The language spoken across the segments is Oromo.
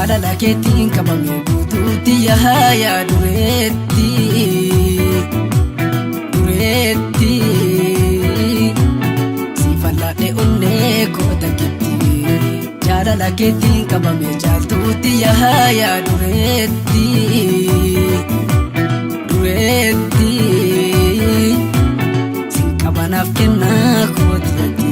jaalala keetiin qabame guutuutti yaa dureetti si falladhe onnee koota keetti jaalala keetiin qabame jaaltuutti yaa dureetti sin qabanaaf kennaa kootatti.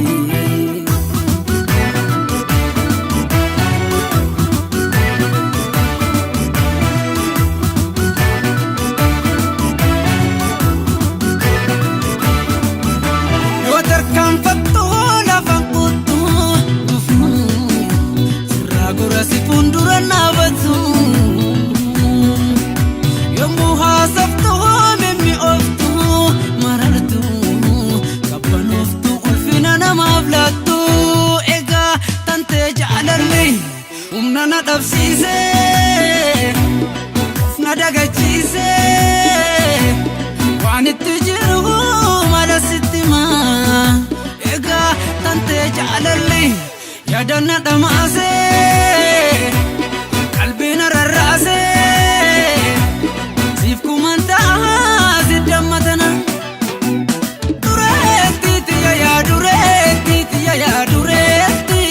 Umnana dabsiise na dagachiise waan itti jiru mala sitti maa egaa tante jaalalli yaadanna dhamaase qalbiina rarraase siif kumantaa si dammatana dureetti tiyya yaa dureetti tiyya yaa dureetti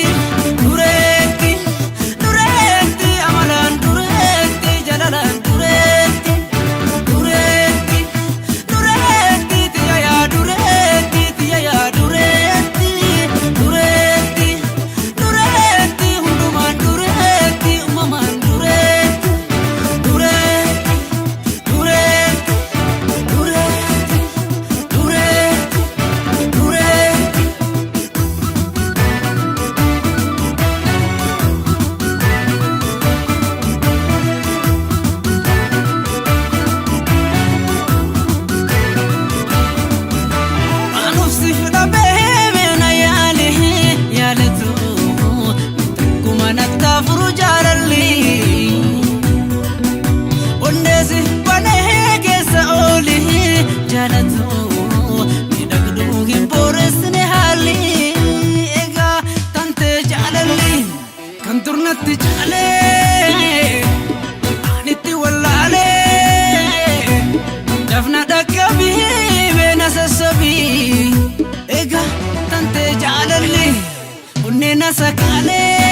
Turnatti jaalee anitti wallaalee dafna dhaqqabii beena sassabii egaa tante jaalalli onnee na sakaalee.